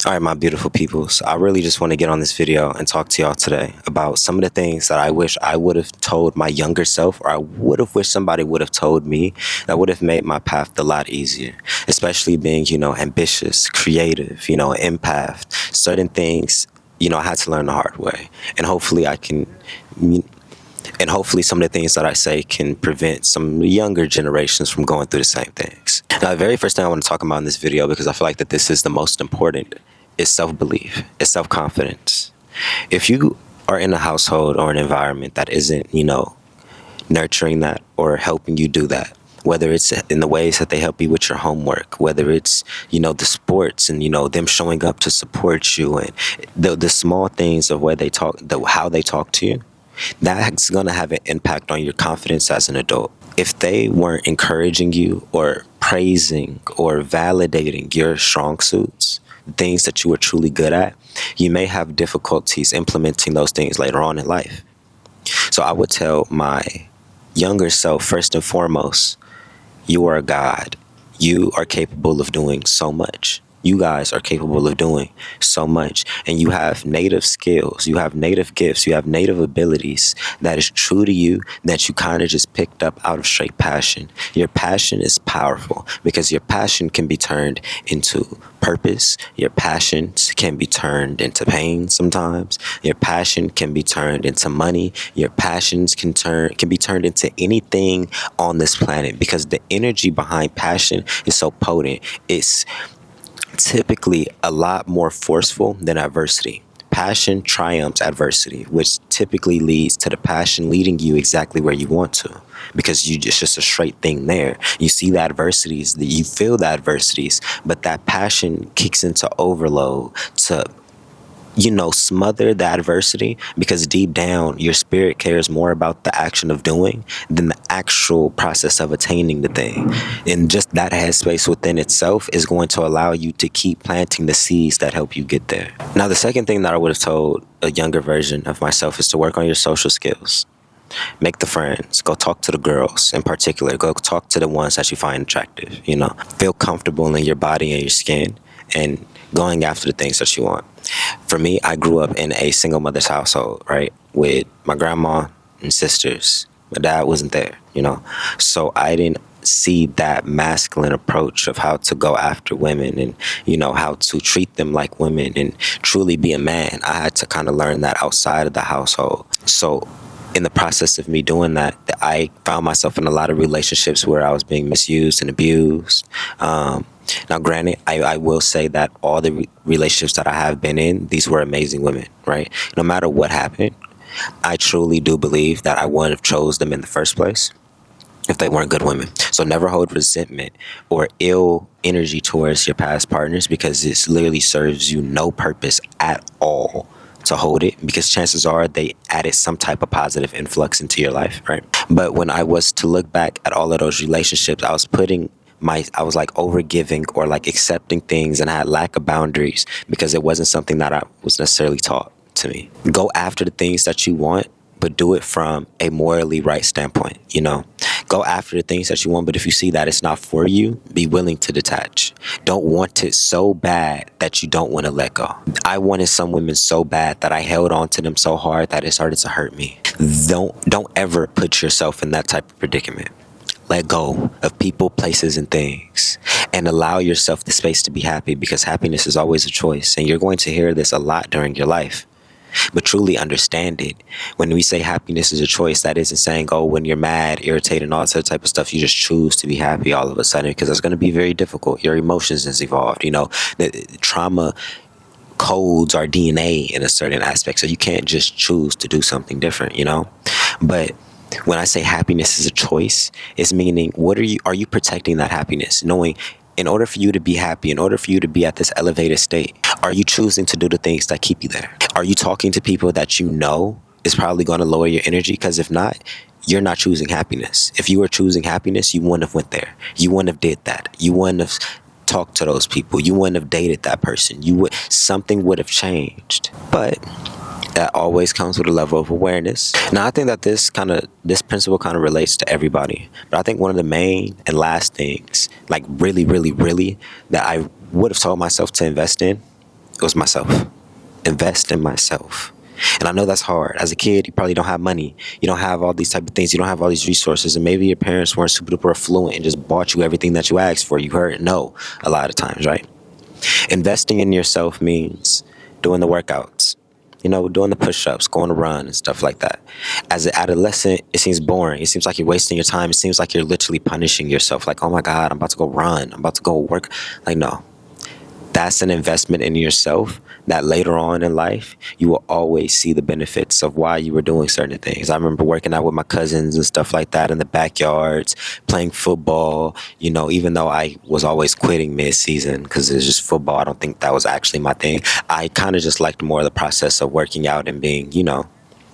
All right, my beautiful peoples. I really just want to get on this video and talk to y'all today about some of the things that I wish I would have told my younger self, or I would have wished somebody would have told me that would have made my path a lot easier, especially being, ambitious, creative, empath, certain things, I had to learn the hard way. And hopefully hopefully some of the things that I say can prevent some younger generations from going through the same things. Now, the very first thing I want to talk about in this video, because I feel like that this is the most important, is self-belief, is self-confidence. If you are in a household or an environment that isn't, nurturing that or helping you do that, whether it's in the ways that they help you with your homework, whether it's, the sports and, them showing up to support you, and the small things of where they talk, how they talk to you, that's going to have an impact on your confidence as an adult. If they weren't encouraging you or praising or validating your strong suits, things that you are truly good at, you may have difficulties implementing those things later on in life. So I would tell my younger self, first and foremost, you are a God. You are capable of doing so much. You guys are capable of doing so much, and you have native skills, you have native gifts, you have native abilities that is true to you, that you kind of just picked up out of straight passion. Your passion is powerful because your passion can be turned into purpose. Your passions can be turned into pain sometimes. Your passion can be turned into money. Your passions can be turned into anything on this planet, because the energy behind passion is so potent. It's typically a lot more forceful than adversity. Passion triumphs adversity, which typically leads to the passion leading you exactly where you want to, because it's just a straight thing there. You see the adversities, you feel the adversities, but that passion kicks into overload to smother the adversity, because deep down your spirit cares more about the action of doing than the actual process of attaining the thing. And just that headspace within itself is going to allow you to keep planting the seeds that help you get there. Now, the second thing that I would have told a younger version of myself is to work on your social skills. Make the friends. Go talk to the girls in particular. Go talk to the ones that you find attractive. Feel comfortable in your body and your skin, and going after the things that you want. For me, I grew up in a single mother's household, right? With my grandma and sisters. My dad wasn't there, So I didn't see that masculine approach of how to go after women and, how to treat them like women and truly be a man. I had to kind of learn that outside of the household. So in the process of me doing that, I found myself in a lot of relationships where I was being misused and abused. Now, granted, I will say that all the relationships that I have been in, these were amazing women, right? No matter what happened, I truly do believe that I wouldn't have chose them in the first place if they weren't good women. So never hold resentment or ill energy towards your past partners, because this literally serves you no purpose at all to hold it, because chances are they added some type of positive influx into your life, right? But when I was to look back at all of those relationships, I was like overgiving or like accepting things, and I had lack of boundaries because it wasn't something that I was necessarily taught to me. Go after the things that you want, but do it from a morally right standpoint, Go after the things that you want, but if you see that it's not for you, be willing to detach. Don't want it so bad that you don't want to let go. I wanted some women so bad that I held on to them so hard that it started to hurt me. Don't ever put yourself in that type of predicament. Let go of people, places, and things, and allow yourself the space to be happy, because happiness is always a choice, and you're going to hear this a lot during your life. But truly understand it. When we say happiness is a choice, that isn't saying, when you're mad, irritated, and all that type of stuff, you just choose to be happy all of a sudden, because that's going to be very difficult. Your emotions has evolved. The trauma codes our DNA in a certain aspect, so you can't just choose to do something different, But when I say happiness is a choice, it's meaning, are you protecting that happiness? Knowing, in order for you to be happy, in order for you to be at this elevated state, are you choosing to do the things that keep you there? Are you talking to people that is probably going to lower your energy? Because if not, you're not choosing happiness. If you were choosing happiness, you wouldn't have went there. You wouldn't have did that. You wouldn't have talked to those people. You wouldn't have dated that person. Something would have changed. But that always comes with a level of awareness. Now, I think that this principle kind of relates to everybody. But I think one of the main and last things, like really, really, really, that I would have told myself to invest in It was myself. Invest in myself. And I know that's hard. As a kid, you probably don't have money. You don't have all these type of things. You don't have all these resources. And maybe your parents weren't super duper affluent and just bought you everything that you asked for. You heard no a lot of times, right? Investing in yourself means doing the workouts, doing the push-ups, going to run and stuff like that. As an adolescent, it seems boring. It seems like you're wasting your time. It seems like you're literally punishing yourself. Like, oh my God, I'm about to go run. I'm about to go work. Like, no. That's an investment in yourself that later on in life, you will always see the benefits of why you were doing certain things. I remember working out with my cousins and stuff like that in the backyards, playing football, even though I was always quitting mid-season because it's just football. I don't think that was actually my thing. I kind of just liked more of the process of working out and being,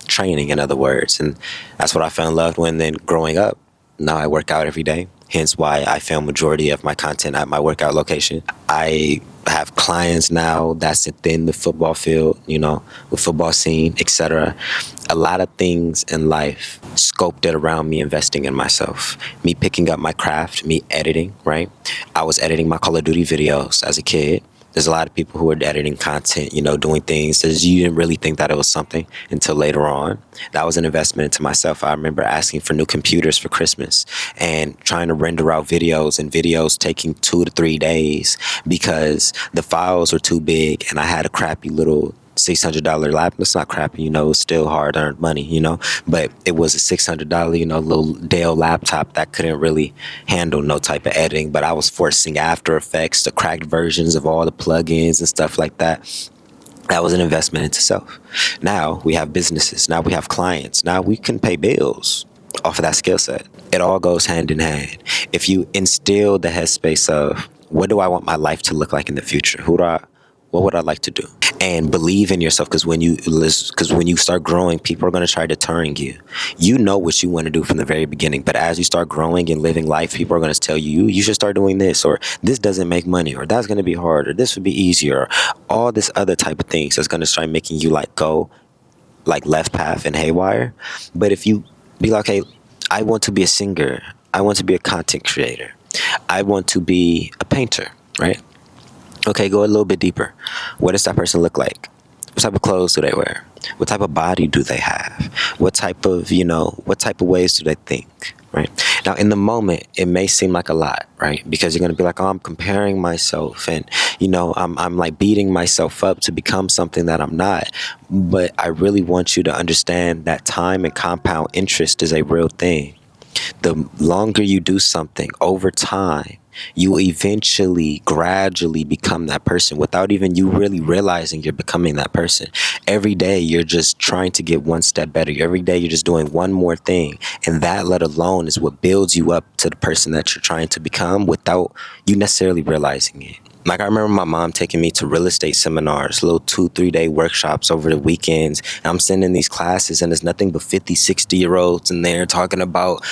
training, in other words. And that's what I fell in love with. And then growing up, now I work out every day. Hence why I film majority of my content at my workout location. I have clients now that's within the football field, with football scene, etc. A lot of things in life scoped it around me investing in myself. Me picking up my craft, me editing, right? I was editing my Call of Duty videos as a kid. There's a lot of people who are editing content, doing things that you didn't really think that it was something until later on. That was an investment into myself. I remember asking for new computers for Christmas and trying to render out videos, and videos taking 2 to 3 days because the files were too big and I had a crappy little $600 laptop. It's not crappy, it's still hard earned money, but it was a $600, little Dell laptop that couldn't really handle no type of editing. But I was forcing After Effects, the cracked versions of all the plugins and stuff like that. That was an investment into self. Now we have businesses. Now we have clients. Now we can pay bills off of that skill set. It all goes hand in hand. If you instill the headspace of what do I want my life to look like in the future? What would I like to do? And believe in yourself, because when you start growing, people are going to try deterring you. You know what you want to do from the very beginning, but as you start growing and living life, people are going to tell you should start doing this, or this doesn't make money, or that's going to be hard, or this would be easier, or all this other type of things that's going to start making you go left path and haywire. But if you be like, hey, I want to be a singer, I want to be a content creator, I want to be a painter, right? Okay, go a little bit deeper. What does that person look like? What type of clothes do they wear? What type of body do they have? What type of ways do they think, right? Now, in the moment, it may seem like a lot, right? Because you're going to be like, oh, I'm comparing myself and, I'm like beating myself up to become something that I'm not. But I really want you to understand that time and compound interest is a real thing. The longer you do something over time, you eventually gradually become that person without even you really realizing you're becoming that person. Every day you're just trying to get one step better. Every day you're just doing one more thing. And that let alone is what builds you up to the person that you're trying to become without you necessarily realizing it. Like, I remember my mom taking me to real estate seminars, little 2-3 day workshops over the weekends. And I'm sitting in these classes and there's nothing but 50, 60-year-olds in there talking about,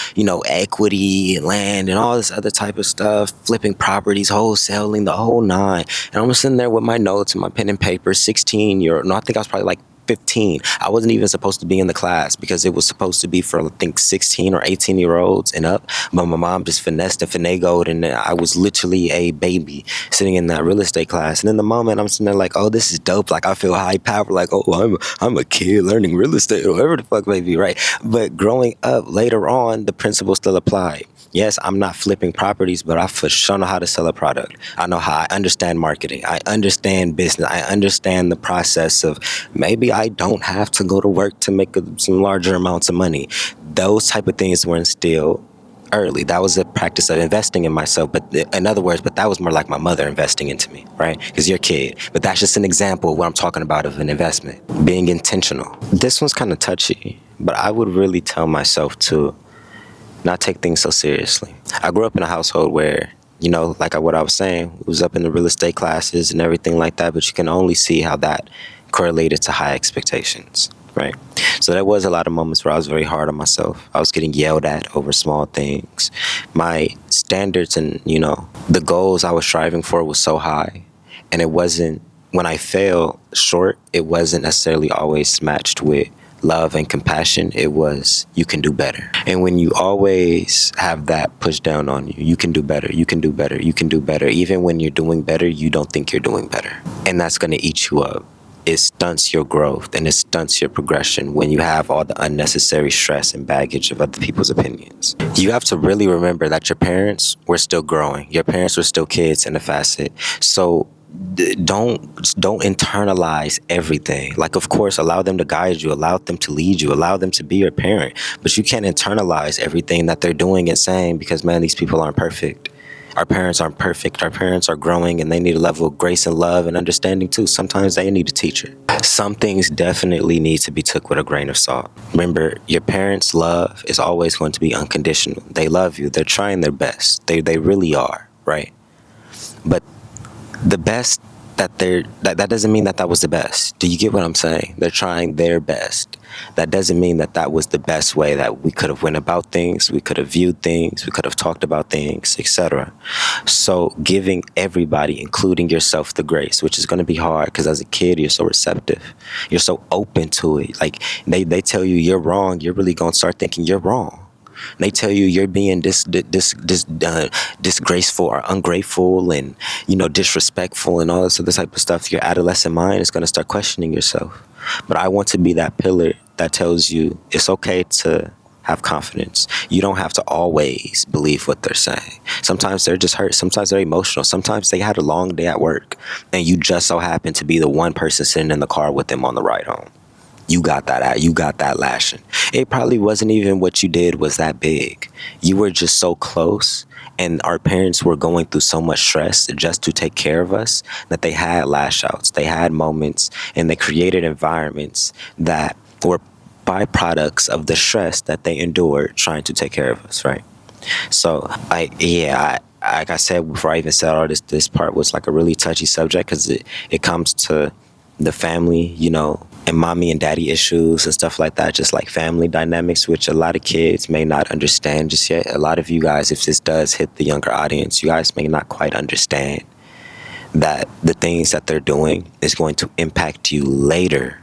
equity and land and all this other type of stuff, flipping properties, wholesaling, the whole nine. And I'm sitting there with my notes and my pen and paper, 16-year-old. No, I think I was probably like 15. I wasn't even supposed to be in the class because it was supposed to be for, I think, 16 or 18-year-olds and up. But my mom just finessed and finagled, and I was literally a baby sitting in that real estate class. And in the moment, I'm sitting there like, oh, this is dope. Like, I feel high power. Like, oh, I'm a kid learning real estate or whatever the fuck may be, right? But growing up later on, the principle still applied. Yes, I'm not flipping properties, but I for sure know how to sell a product. I know how. I understand marketing. I understand business. I understand the process of maybe I don't have to go to work to make some larger amounts of money. Those type of things were instilled early. That was a practice of investing in myself. But in other words, that was more like my mother investing into me, right? Because you're a kid. But that's just an example of what I'm talking about of an investment. Being intentional. This one's kind of touchy, but I would really tell myself to not take things so seriously. I grew up in a household where, like what I was saying, was up in the real estate classes and everything like that, but you can only see how that correlated to high expectations, right? So there was a lot of moments where I was very hard on myself. I was getting yelled at over small things. My standards and, the goals I was striving for was so high. And it wasn't, when I fell short, it wasn't necessarily always matched with love and compassion. It was, you can do better. And when you always have that pushed down on you, you can do better, you can do better, you can do better. Even when you're doing better, you don't think you're doing better. And that's going to eat you up. It stunts your growth and it stunts your progression when you have all the unnecessary stress and baggage of other people's opinions. You have to really remember that your parents were still growing. Your parents were still kids in a facet. So don't internalize everything. Like, of course, allow them to guide you, allow them to lead you, allow them to be your parent. But you can't internalize everything that they're doing and saying because, man, these people aren't perfect. Our parents aren't perfect. Our parents are growing and they need a level of grace and love and understanding too. Sometimes they need a teacher. Some things definitely need to be took with a grain of salt. Remember, your parents' love is always going to be unconditional. They love you. They're trying their best. They really are, right? But the best that doesn't mean that was the best. Do you get what I'm saying? They're trying their best. That doesn't mean that was the best way that we could have went about things. We could have viewed things. We could have talked about things, etc. So giving everybody, including yourself, the grace, which is going to be hard because as a kid, you're so receptive. You're so open to it. Like they tell you you're wrong. You're really going to start thinking you're wrong. They tell you you're being disgraceful or ungrateful and, disrespectful and all this other type of stuff. Your adolescent mind is going to start questioning yourself. But I want to be that pillar that tells you it's okay to have confidence. You don't have to always believe what they're saying. Sometimes they're just hurt. Sometimes they're emotional. Sometimes they had a long day at work and you just so happen to be the one person sitting in the car with them on the ride home. You got that out. You got that lashing. It probably wasn't even what you did was that big. You were just so close, and our parents were going through so much stress just to take care of us that they had lash outs. They had moments, and they created environments that were byproducts of the stress that they endured trying to take care of us, right? So, like I said before I even said all this part was like a really touchy subject because it comes to the family, and mommy and daddy issues and stuff like that, just like family dynamics, which a lot of kids may not understand just yet. A lot of you guys, if this does hit the younger audience, you guys may not quite understand that the things that they're doing is going to impact you later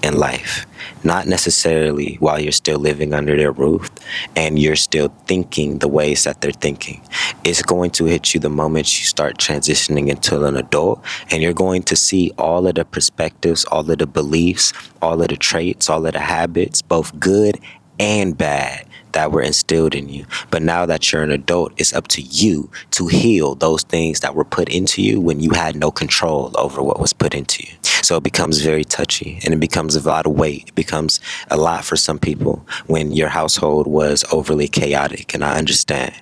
in life, not necessarily while you're still living under their roof and you're still thinking the ways that they're thinking. It's going to hit you the moment you start transitioning into an adult, and you're going to see all of the perspectives, all of the beliefs, all of the traits, all of the habits, both good and bad, that were instilled in you. But now that you're an adult, it's up to you to heal those things that were put into you when you had no control over what was put into you. So it becomes very touchy and it becomes a lot of weight. It becomes a lot for some people when your household was overly chaotic, and I understand.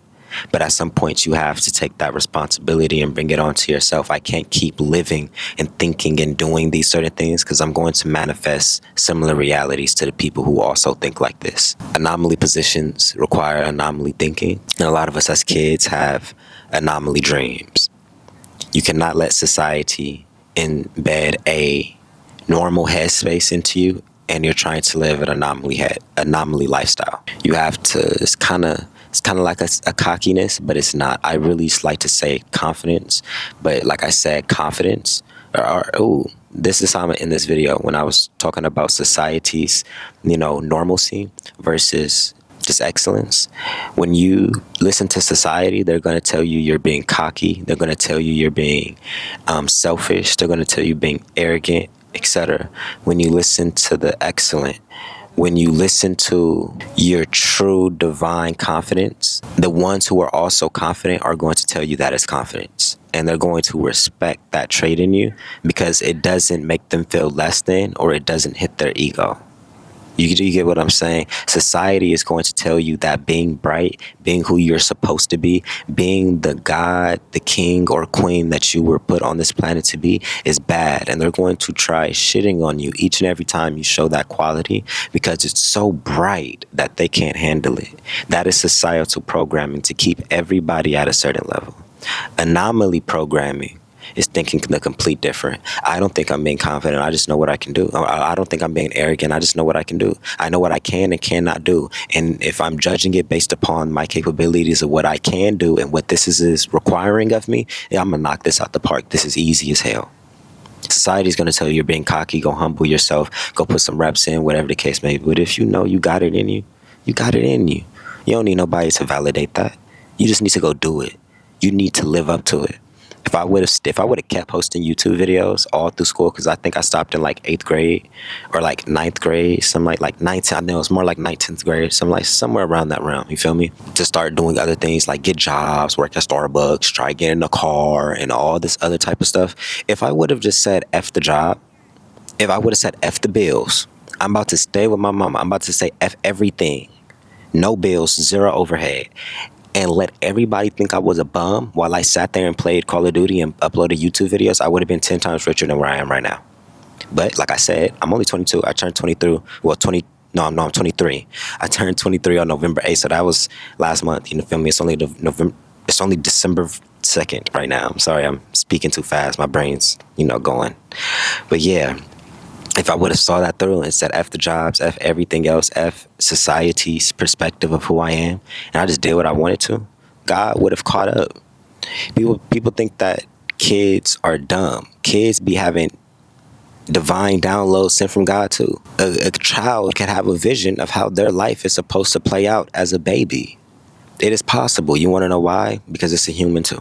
But at some point you have to take that responsibility and bring it onto yourself. I can't keep living and thinking and doing these certain things because I'm going to manifest similar realities to the people who also think like this. Anomaly positions require anomaly thinking. And a lot of us as kids have anomaly dreams. You cannot let society embed a normal headspace into you and you're trying to live an anomaly lifestyle. You have to, it's kind of like a cockiness, but it's not. I really like to say confidence, but like I said, confidence, this is how I'm in this video when I was talking about society's, normalcy versus just excellence. When you listen to society, they're going to tell you you're being cocky. They're going to tell you you're being selfish. They're going to tell you being arrogant, etc. When you listen to the excellent, when you listen to your true divine confidence, the ones who are also confident are going to tell you that is confidence. And they're going to respect that trait in you because it doesn't make them feel less than, or it doesn't hit their ego. You get what I'm saying? Society is going to tell you that being bright, being who you're supposed to be, being the god, the king or queen that you were put on this planet to be is bad. And they're going to try shitting on you each and every time you show that quality because it's so bright that they can't handle it. That is societal programming to keep everybody at a certain level. Anomaly programming is thinking the complete different. I don't think I'm being confident. I just know what I can do. I don't think I'm being arrogant. I just know what I can do. I know what I can and cannot do. And if I'm judging it based upon my capabilities of what I can do and what this is requiring of me, I'm going to knock this out the park. This is easy as hell. Society's going to tell you you're being cocky, go humble yourself, go put some reps in, whatever the case may be. But if you know you got it in you, you got it in you. You don't need nobody to validate that. You just need to go do it. You need to live up to it. If I would have kept posting YouTube videos all through school, because I think I stopped in like 8th grade or like 9th grade, something like 9th. I know it's more like 19th grade, somewhere around that realm. You feel me? To start doing other things like get jobs, work at Starbucks, try getting a car, and all this other type of stuff. If I would have just said F the job, if I would have said F the bills, I'm about to stay with my mama. I'm about to say F everything. No bills, zero overhead. And let everybody think I was a bum while I sat there and played Call of Duty and uploaded YouTube videos, I would have been 10 times richer than where I am right now. But like I said, I'm only 22. I turned 23. I'm 23. I turned 23 on November 8th, so that was last month. You know, feel me? It's only December 2nd right now. I'm sorry, I'm speaking too fast. My brain's, going. But yeah, if I would have saw that through and said F the jobs, F everything else, F society's perspective of who I am, and I just did what I wanted to, God would have caught up. People think that kids are dumb. Kids be having divine downloads sent from God too. A child can have a vision of how their life is supposed to play out as a baby. It is possible. You want to know why? Because it's a human too.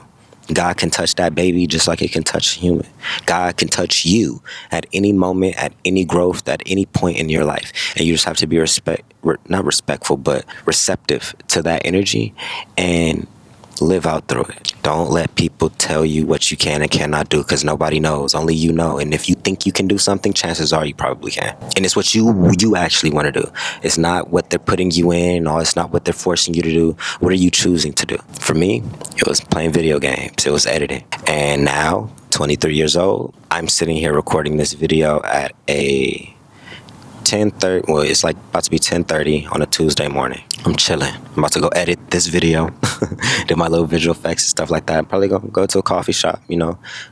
God can touch that baby just like it can touch a human. God can touch you at any moment, at any growth, at any point in your life. And you just have to be not respectful, but receptive to that energy and live out through it. Don't let people tell you what you can and cannot do, because nobody knows. Only you know. And if you think you can do something, chances are you probably can. And it's what you actually want to do. It's not what they're putting you in, or it's not what they're forcing you to do. What are you choosing to do? For me, it was playing video games. It was editing. And now, 23 years old, I'm sitting here recording this video at a 10:30. Well, it's like about to be 10:30 on a Tuesday morning. I'm chilling. I'm about to go edit this video, do my little visual effects and stuff like that. I'm probably gonna go to a coffee shop,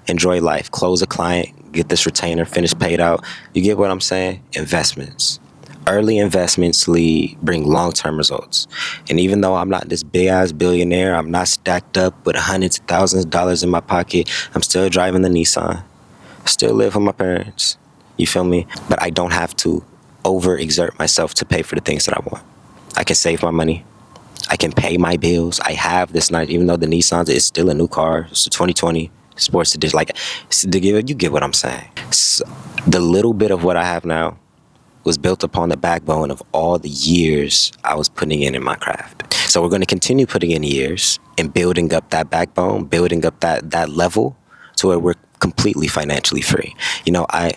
enjoy life, close a client, get this retainer, finish paid out. You get what I'm saying? Investments. Early investments bring long-term results. And even though I'm not this big-ass billionaire, I'm not stacked up with hundreds of thousands of dollars in my pocket, I'm still driving the Nissan. I still live with my parents. You feel me? But I don't have to overexert myself to pay for the things that I want. I can save my money. I can pay my bills. I have this nice, even though the Nissan is still a new car. It's a 2020 sports edition. You get what I'm saying. So, the little bit of what I have now was built upon the backbone of all the years I was putting in my craft. So we're going to continue putting in years and building up that backbone, building up that level to where we're completely financially free. I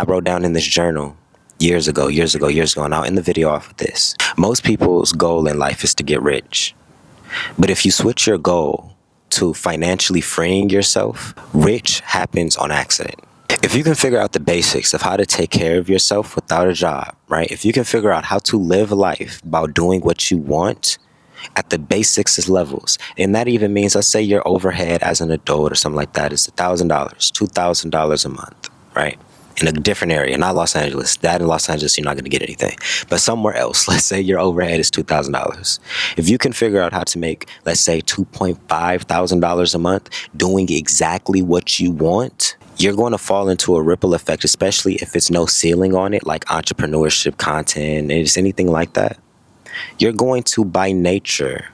wrote down in this journal years ago, and I'll end the video off with this. Most people's goal in life is to get rich. But if you switch your goal to financially freeing yourself, rich happens on accident. If you can figure out the basics of how to take care of yourself without a job, right? If you can figure out how to live life by doing what you want at the basics levels, and that even means, let's say your overhead as an adult or something like that is $1,000, $2,000 a month, right? In a different area, not Los Angeles. That in Los Angeles, you're not going to get anything. But somewhere else, let's say your overhead is $2,000. If you can figure out how to make, let's say, $2,500 a month doing exactly what you want, you're going to fall into a ripple effect, especially if it's no ceiling on it, like entrepreneurship content, and it's anything like that. You're going to, by nature,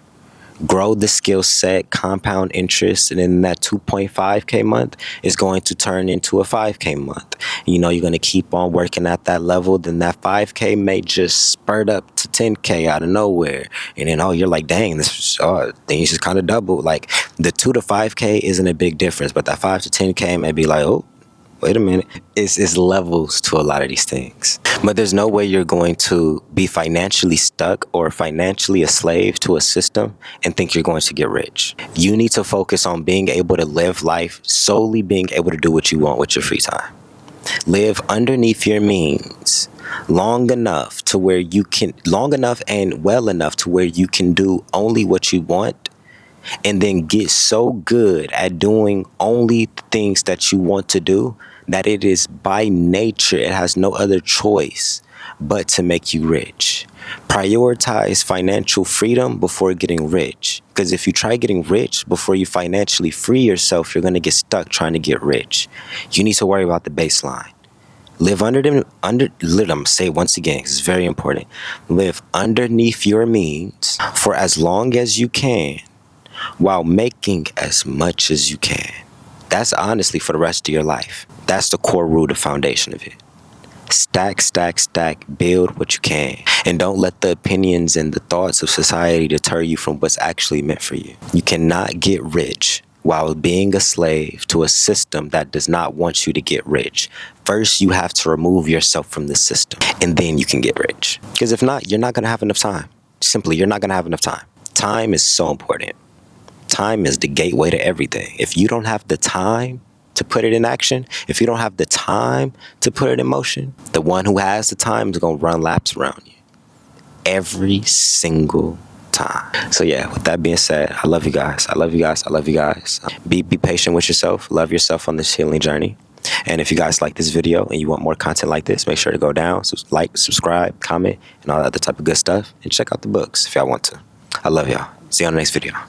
grow the skill set, compound interest, and then that 2.5K month is going to turn into a 5K month. You're going to keep on working at that level, then that 5K may just spurt up to 10K out of nowhere. And then, you're like, dang, things just kind of double. Like, the 2 to 5K isn't a big difference, but that 5 to 10K may be like, oh, wait a minute. It's levels to a lot of these things. But there's no way you're going to be financially stuck or financially a slave to a system and think you're going to get rich. You need to focus on being able to live life, solely being able to do what you want with your free time. Live underneath your means long enough and well enough to where you can do only what you want, and then get so good at doing only things that you want to do that it is by nature, it has no other choice but to make you rich. Prioritize financial freedom before getting rich. Because if you try getting rich before you financially free yourself, you're going to get stuck trying to get rich. You need to worry about the baseline. Live I'm say it once again, it's very important. Live underneath your means for as long as you can, while making as much as you can. That's honestly for the rest of your life. That's the core root, the foundation of it. Stack, stack, stack, build what you can. And don't let the opinions and the thoughts of society deter you from what's actually meant for you. You cannot get rich while being a slave to a system that does not want you to get rich. First, you have to remove yourself from the system, and then you can get rich. Because if not, you're not going to have enough time. Simply, you're not going to have enough time. Time is so important. Time is the gateway to everything. If you don't have the time to put it in action, if you don't have the time to put it in motion, the one who has the time is going to run laps around you every single time. So yeah, with that being said, I love you guys. I love you guys. I love you guys. Be patient with yourself. Love yourself on this healing journey. And if you guys like this video and you want more content like this, make sure to go down, like, subscribe, comment, and all that other type of good stuff. And check out the books if y'all want to. I love y'all. See you on the next video.